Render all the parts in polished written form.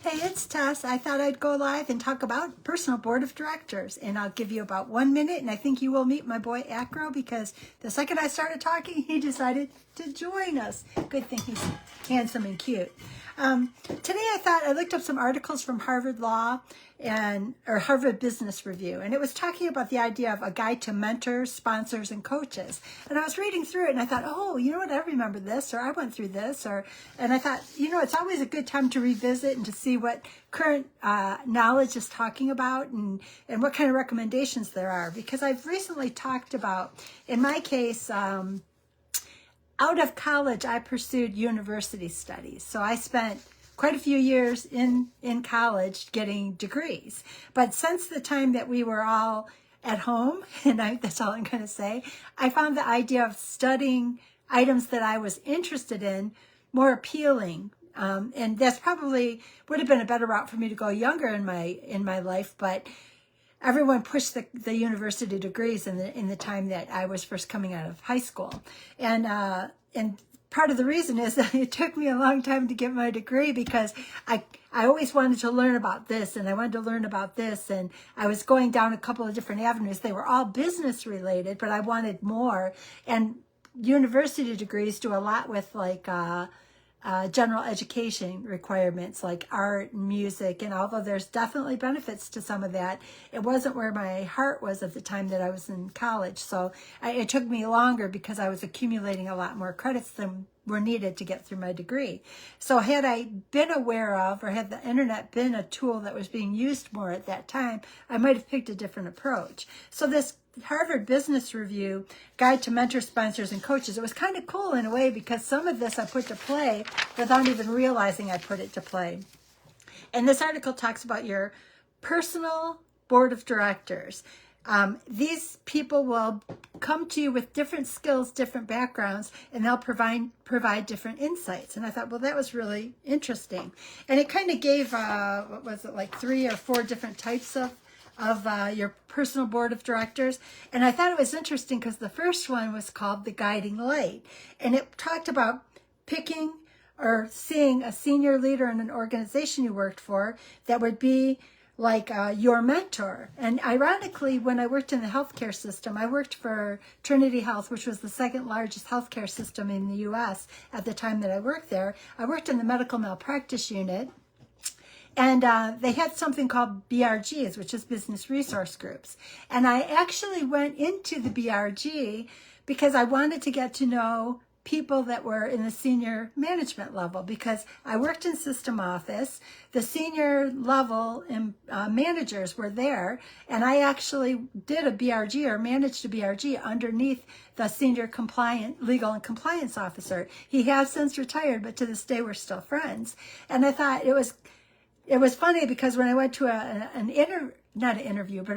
Hey, it's Tess. I thought I'd go live and talk about personal board of directors. And I'll give you about 1 minute. And I think you will meet my boy Acro because the second I started talking, he decided to join us. Good thing he's handsome and cute. Today I looked up some articles from Harvard Law or Harvard Business Review, and it was talking about the idea of a guide to mentors, sponsors, and coaches. And I was reading through it, and I thought, oh, you know what, I remember this, or I went through this, and I thought, it's always a good time to revisit and to see what current knowledge is talking about and what kind of recommendations there are. Because I've recently talked about, in my case, out of college, I pursued university studies. So I spent quite a few years in college getting degrees. But since the time that we were all at home, and that's all I'm going to say, I found the idea of studying items that I was interested in more appealing. And that's probably would have been a better route for me to go younger in my life, but everyone pushed the university degrees in the time that I was first coming out of high school. And part of the reason is that it took me a long time to get my degree because I always wanted to learn about this and I wanted to learn about this. And I was going down a couple of different avenues. They were all business related, but I wanted more. And university degrees do a lot with general education requirements like art and music, and although there's definitely benefits to some of that, it wasn't where my heart was at the time that I was in college. So it took me longer because I was accumulating a lot more credits than were needed to get through my degree. So had I been aware of, or had the internet been a tool that was being used more at that time, I might have picked a different approach. So this Harvard Business Review Guide to Mentors, Sponsors, and Coaches, it was kind of cool in a way because some of this I put to play without even realizing I put it to play. And this article talks about your personal board of directors. These people will come to you with different skills, different backgrounds, and they'll provide different insights. And I thought, well, that was really interesting. And it kind of gave, 3 or 4 different types of your personal board of directors. And I thought it was interesting because the first one was called The Guiding Light. And it talked about picking or seeing a senior leader in an organization you worked for that would be like your mentor. And ironically, when I worked in the healthcare system, I worked for Trinity Health, which was the second largest healthcare system in the U.S. at the time that I worked there. I worked in the medical malpractice unit. And they had something called BRGs, which is business resource groups. And I actually went into the BRG because I wanted to get to know people that were in the senior management level, because I worked in system office. The senior level managers were there, and I actually did a BRG or managed a BRG underneath the senior legal and compliance officer. He has since retired, but to this day we're still friends. And I thought it was funny because when I went to a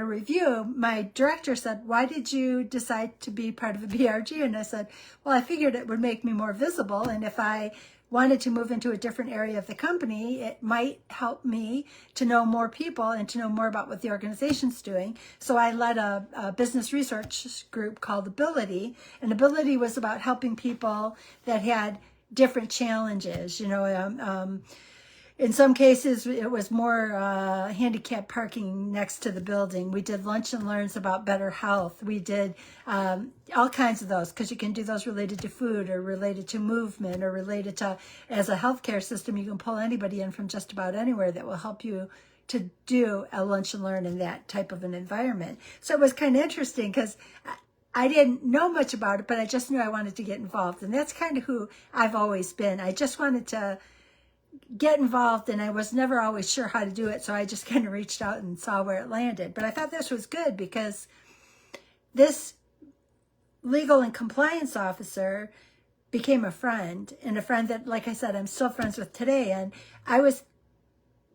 review, my director said, "Why did you decide to be part of a BRG?" And I said, well, I figured it would make me more visible. And if I wanted to move into a different area of the company, it might help me to know more people and to know more about what the organization's doing. So I led a business research group called Ability. And Ability was about helping people that had different challenges, in some cases, it was more handicapped parking next to the building. We did lunch and learns about better health. We did all kinds of those, because you can do those related to food or related to movement or related to, as a healthcare system, you can pull anybody in from just about anywhere that will help you to do a lunch and learn in that type of an environment. So it was kind of interesting because I didn't know much about it, but I just knew I wanted to get involved. And that's kind of who I've always been. I just wanted to get involved, and I was never always sure how to do it, so I just kind of reached out and saw where it landed. But I thought this was good because this legal and compliance officer became a friend, and a friend that, like I said, I'm still friends with today. And I was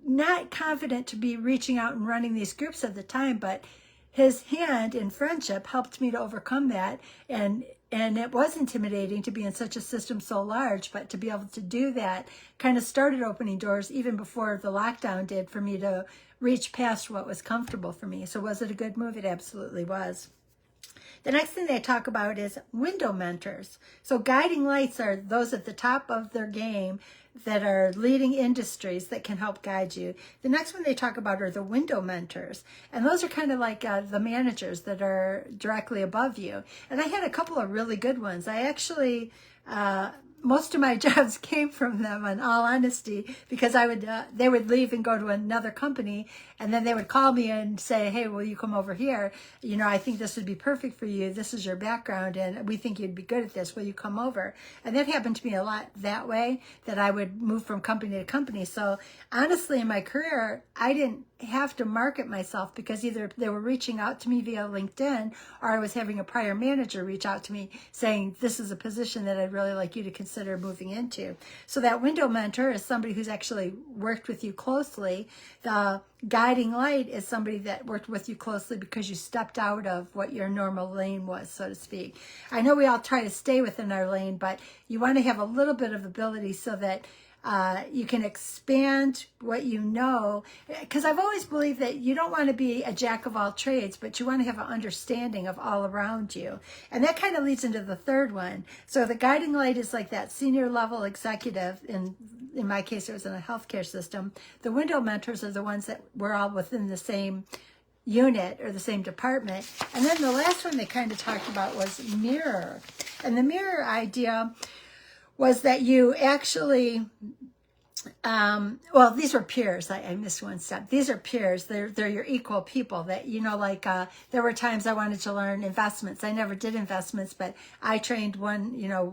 not confident to be reaching out and running these groups at the time, but his hand in friendship helped me to overcome that. And it was intimidating to be in such a system so large, but to be able to do that kind of started opening doors even before the lockdown did for me to reach past what was comfortable for me. So was it a good move? It absolutely was. The next thing they talk about is window mentors. So guiding lights are those at the top of their game that are leading industries that can help guide you. The next one they talk about are the window mentors. And those are kind of like the managers that are directly above you. And I had a couple of really good ones. I actually, most of my jobs came from them, in all honesty, because they would leave and go to another company, and then they would call me and say, hey, will you come over here? You know, I think this would be perfect for you. This is your background, and we think you'd be good at this. Will you come over? And that happened to me a lot that way, that I would move from company to company. So honestly, in my career, I didn't have to market myself, because either they were reaching out to me via LinkedIn, or I was having a prior manager reach out to me saying, this is a position that I'd really like you to consider moving into. So that window mentor is somebody who's actually worked with you closely. The guiding light is somebody that worked with you closely because you stepped out of what your normal lane was, so to speak. I know we all try to stay within our lane, but you want to have a little bit of ability so that you can expand what you know, because I've always believed that you don't want to be a jack of all trades, but you want to have an understanding of all around you. And that kind of leads into the third one. So the guiding light is like that senior level executive. In my case, it was in a healthcare system. The window mentors are the ones that were all within the same unit or the same department. And then the last one they kind of talked about was mirror. And the mirror idea was that you actually, well, these were peers. I missed one step. These are peers. They're your equal people that, you know, like there were times I wanted to learn investments. I never did investments, but I trained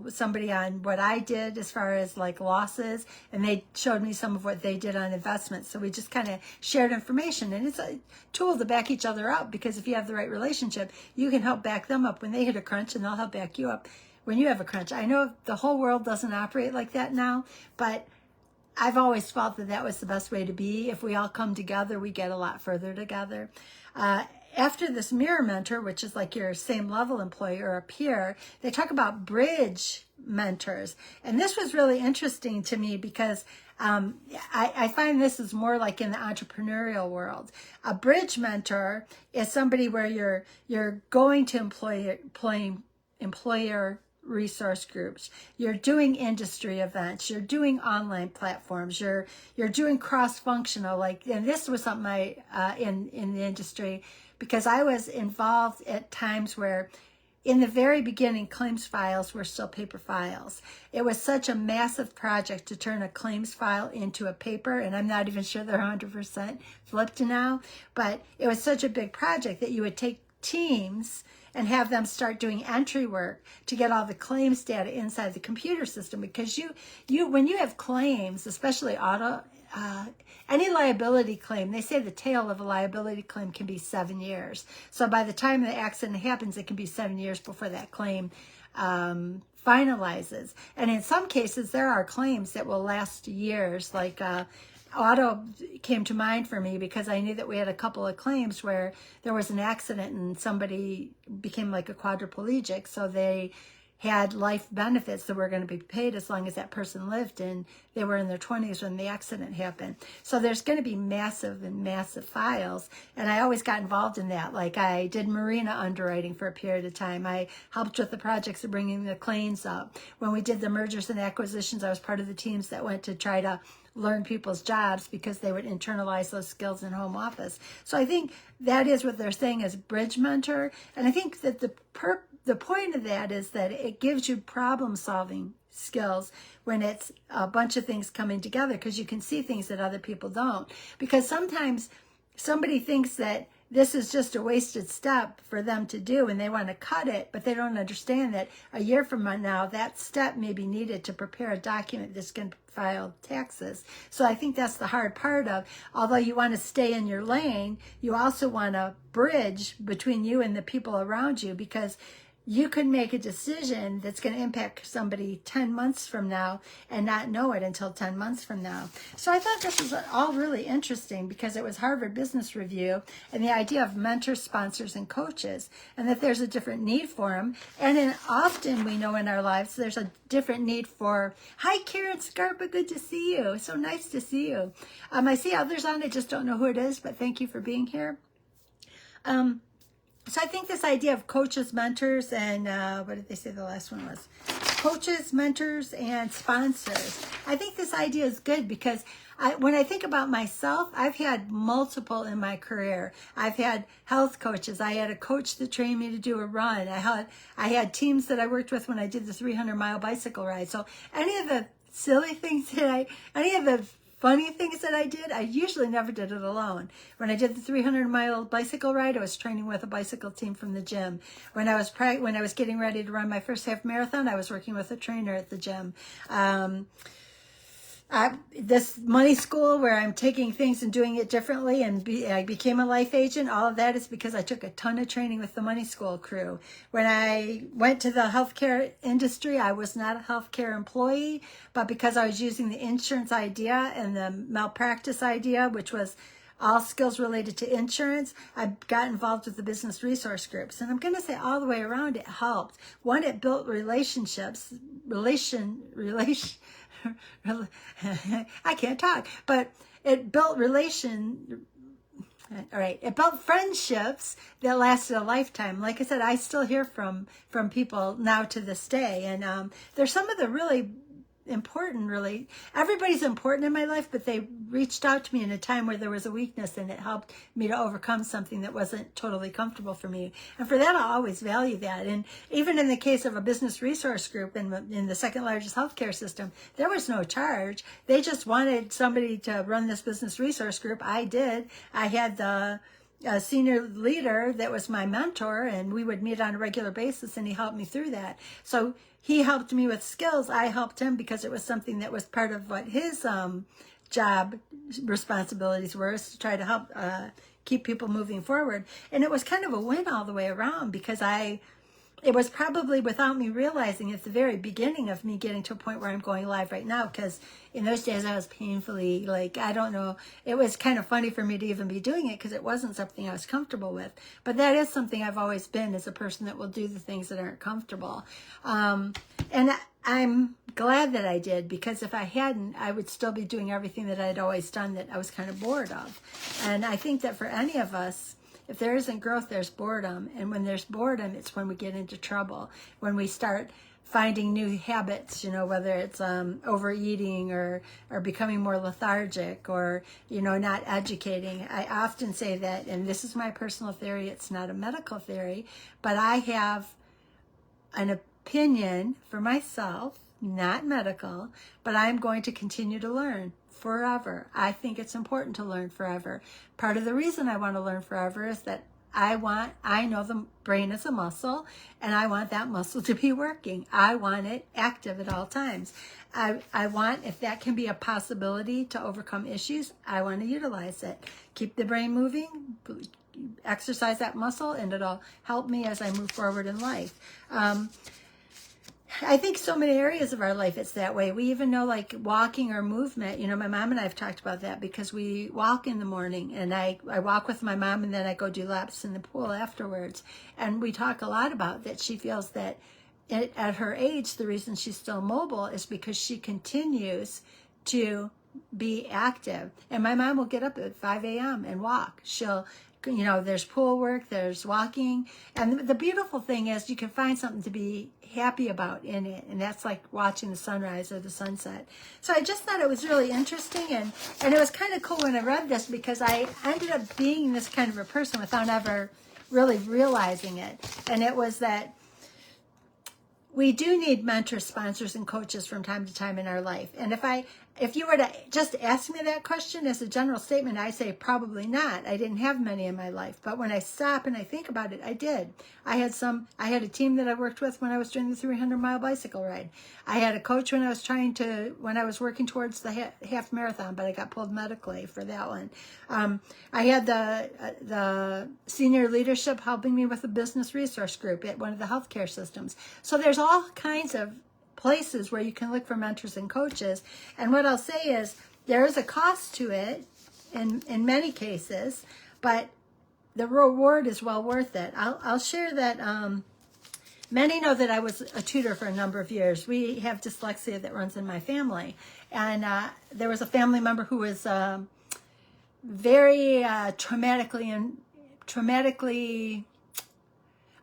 somebody on what I did as far as like losses, and they showed me some of what they did on investments. So we just kind of shared information, and it's a tool to back each other up, because if you have the right relationship, you can help back them up when they hit a crunch, and they'll help back you up when you have a crunch. I know the whole world doesn't operate like that now, but I've always felt that that was the best way to be. If we all come together, we get a lot further together. After this mirror mentor, which is like your same level employee or a peer, they talk about bridge mentors. And this was really interesting to me because I find this is more like in the entrepreneurial world. A bridge mentor is somebody where you're going to employer resource groups, you're doing industry events, you're doing online platforms, you're doing cross-functional, like, and this was something I in the industry, because I was involved at times where in the very beginning claims files were still paper files. It was such a massive project to turn a claims file into a paper, and I'm not even sure they're 100% flipped now, but it was such a big project that you would take teams and have them start doing entry work to get all the claims data inside the computer system. Because you when you have claims, especially auto, any liability claim, they say the tail of a liability claim can be 7 years. So by the time the accident happens, it can be 7 years before that claim finalizes. And in some cases, there are claims that will last years, like auto came to mind for me because I knew that we had a couple of claims where there was an accident and somebody became like a quadriplegic, so they had life benefits that were going to be paid as long as that person lived, and they were in their 20s when the accident happened. So there's going to be massive files, and I always got involved in that. Like I did marina underwriting for a period of time. I helped with the projects of bringing the claims up. When we did the mergers and acquisitions, I was part of the teams that went to try to learn people's jobs because they would internalize those skills in home office. So I think that is what they're saying as bridge mentor. And I think that the point of that is that it gives you problem solving skills when it's a bunch of things coming together, because you can see things that other people don't. Because sometimes somebody thinks that this is just a wasted step for them to do and they want to cut it, but they don't understand that a year from now, that step may be needed to prepare a document that's going to file taxes. So I think that's the hard part of, although you want to stay in your lane, you also want to bridge between you and the people around you, because you could make a decision that's going to impact somebody 10 months from now and not know it until 10 months from now. So I thought this was all really interesting because it was Harvard Business Review and the idea of mentors, sponsors, and coaches, and that there's a different need for them. And often we know in our lives there's a different need for, hi Karen Scarpa, good to see you. So nice to see you. I see others on, I just don't know who it is, but thank you for being here. So I think this idea of coaches, mentors, and what did they say the last one was? coaches, mentors, and sponsors. I think this idea is good because when I think about myself, I've had multiple in my career. I've had health coaches. I had a coach that trained me to do a run. I had teams that I worked with when I did the 300-mile bicycle ride. So any of the silly things any of the funny things that I did, I usually never did it alone. When I did the 300-mile bicycle ride, I was training with a bicycle team from the gym. When I was getting ready to run my first half marathon, I was working with a trainer at the gym. This money school where I'm taking things and doing it differently, and I became a life agent, all of that is because I took a ton of training with the money school crew. When I went to the healthcare industry, I was not a healthcare employee, but because I was using the insurance idea and the malpractice idea, which was all skills related to insurance, I got involved with the business resource groups. And I'm going to say all the way around, it helped. One, it built relationships, I can't talk, but it built it built friendships that lasted a lifetime. Like I said, I still hear from people now to this day. And there's some of the really important, everybody's important in my life, but they reached out to me in a time where there was a weakness, and it helped me to overcome something that wasn't totally comfortable for me. And for that, I'll always value that. And even in the case of a business resource group in the second largest healthcare system, there was no charge. They just wanted somebody to run this business resource group. I did. I had the senior leader that was my mentor, and we would meet on a regular basis, and he helped me through that. So he helped me with skills. I helped him because it was something that was part of what his job responsibilities were, is to try to help keep people moving forward. And it was kind of a win all the way around, because it was probably without me realizing at the very beginning of me getting to a point where I'm going live right now, because in those days I was painfully, I don't know, it was kind of funny for me to even be doing it because it wasn't something I was comfortable with. But that is something I've always been, as a person that will do the things that aren't comfortable. And I'm glad that I did, because if I hadn't, I would still be doing everything that I'd always done that I was kind of bored of. And I think that for any of us, if there isn't growth, there's boredom. And when there's boredom, it's when we get into trouble. When we start finding new habits, whether it's overeating or becoming more lethargic, or, not educating. I often say that, and this is my personal theory, it's not a medical theory, but I have an opinion for myself, not medical, but I'm going to continue to learn forever. I think it's important to learn forever. Part of the reason I want to learn forever is that I know the brain is a muscle, and I want that muscle to be working. I want it active at all times. I want, if that can be a possibility to overcome issues, I want to utilize it. Keep the brain moving, exercise that muscle, and it'll help me as I move forward in life. I think so many areas of our life it's that way. We even know, like walking or movement. My mom and I have talked about that, because we walk in the morning, and I walk with my mom, and then I go do laps in the pool afterwards. And we talk a lot about that. She feels that at her age, the reason she's still mobile is because she continues to be active. And my mom will get up at 5 a.m. and walk. There's pool work, there's walking. And the beautiful thing is you can find something to be happy about in it. And that's like watching the sunrise or the sunset. So I just thought it was really interesting. And it was kind of cool when I read this, because I ended up being this kind of a person without ever really realizing it. And it was that we do need mentors, sponsors, and coaches from time to time in our life. And if you were to just ask me that question as a general statement, I say probably not. I didn't have many in my life. But when I stop and I think about it, I did. I had a team that I worked with when I was doing the 300-mile bicycle ride. I had a coach when I was working towards the half marathon, but I got pulled medically for that one. I had the senior leadership helping me with a business resource group at one of the healthcare systems. So there's all kinds of places where you can look for mentors and coaches. And what I'll say is there is a cost to it in many cases, but the reward is well worth it. I'll share that many know that I was a tutor for a number of years. We have dyslexia that runs in my family. And there was a family member who was very traumatically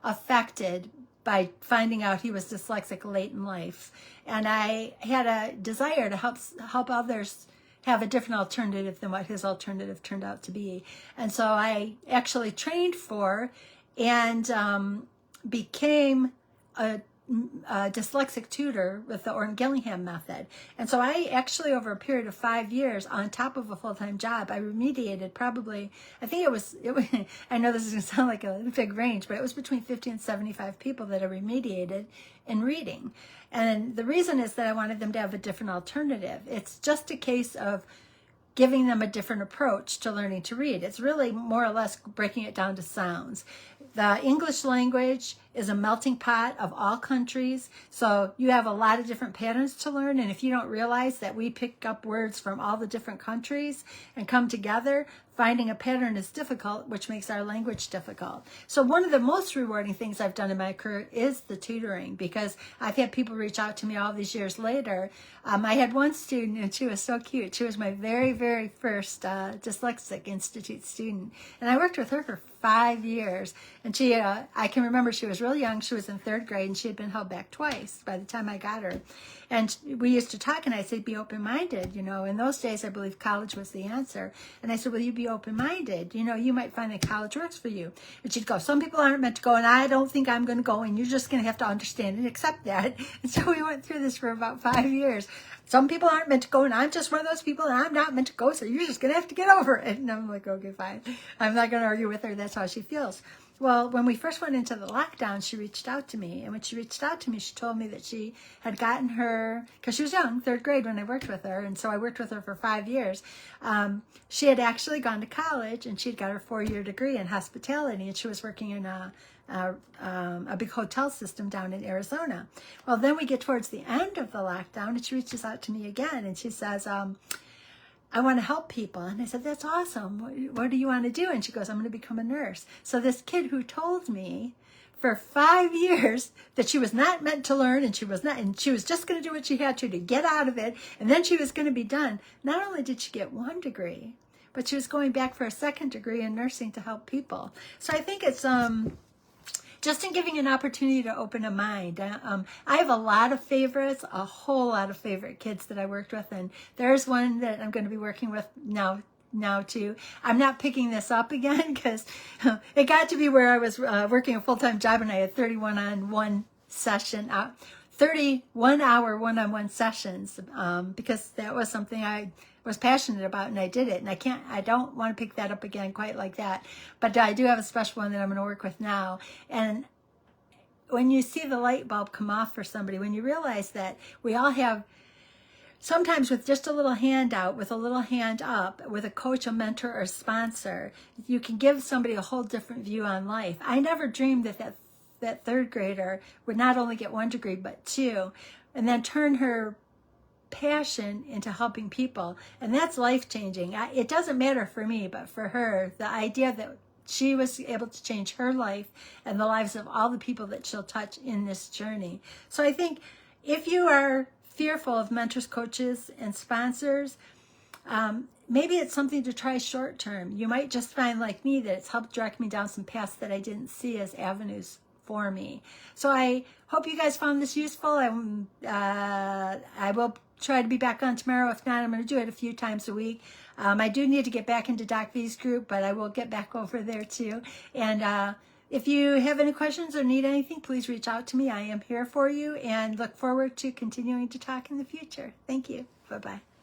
affected by finding out he was dyslexic late in life. And I had a desire to help others have a different alternative than what his alternative turned out to be. And so I actually trained for and became a dyslexic tutor with the Orton-Gillingham method. And so I actually, over a period of 5 years, on top of a full-time job, I remediated probably, I think it was I know this is going to sound like a big range, but it was between 50 and 75 people that I remediated in reading. And the reason is that I wanted them to have a different alternative. It's just a case of giving them a different approach to learning to read. It's really more or less breaking it down to sounds. The English language is a melting pot of all countries, so you have a lot of different patterns to learn, and if you don't realize that we pick up words from all the different countries and come together, finding a pattern is difficult, which makes our language difficult. So one of the most rewarding things I've done in my career is the tutoring, because I've had people reach out to me all these years later. I had one student, and she was so cute. She was my very, very first Dyslexic Institute student, and I worked with her for 5 years. And she, I can remember she was real young. She was in 3rd grade, and she had been held back twice by the time I got her. And we used to talk, and I'd say, be open-minded. You know, in those days, I believe college was the answer. And I said, will you be open-minded? You know, you might find that college works for you. And she'd go, some people aren't meant to go, and I don't think I'm going to go, and you're just going to have to understand and accept that. And so we went through this for about 5 years. Some people aren't meant to go, and I'm just one of those people, and I'm not meant to go, so you're just going to have to get over it. And I'm like, okay, fine. I'm not going to argue with her. That's how she feels. Well, when we first went into the lockdown, she reached out to me. And when she reached out to me, she told me that she had gotten her, because she was young, 3rd grade when I worked with her. And so I worked with her for 5 years. She had actually gone to college, and she'd got her 4-year degree in hospitality. And she was working in a big hotel system down in Arizona. Well, then we get towards the end of the lockdown, and she reaches out to me again, and she says, I want to help people. And I said, that's awesome. What do you want to do? And she goes, I'm going to become a nurse. So this kid who told me for 5 years that she was not meant to learn, and she was just going to do what she had to get out of it, and then she was going to be done. Not only did she get 1 degree, but she was going back for a 2nd degree in nursing to help people. So I think it's just in giving an opportunity to open a mind. I have a lot of favorites, a whole lot of favorite kids that I worked with, and there's one that I'm going to be working with now too. I'm not picking this up again because it got to be where I was working a full-time job, and I had 31-on-1 session, 31-hour one-on-one sessions, because that was something I was passionate about, and I did it. And I don't want to pick that up again quite like that. But I do have a special one that I'm going to work with now. And when you see the light bulb come off for somebody, when you realize that we all have, sometimes with just a little handout, with a little hand up, with a coach, a mentor, or a sponsor, you can give somebody a whole different view on life. I never dreamed that 3rd grader would not only get 1 degree, but 2, and then turn her passion into helping people. And that's life-changing. It doesn't matter for me, but for her, the idea that she was able to change her life and the lives of all the people that she'll touch in this journey. So I think if you are fearful of mentors, coaches, and sponsors, maybe it's something to try short term. You might just find, like me, that it's helped direct me down some paths that I didn't see as avenues for me. So I hope you guys found this useful. I will try to be back on tomorrow. If not, I'm going to do it a few times a week. I do need to get back into Doc V's group, but I will get back over there too. And if you have any questions or need anything, please reach out to me. I am here for you, and look forward to continuing to talk in the future. Thank you. Bye-bye.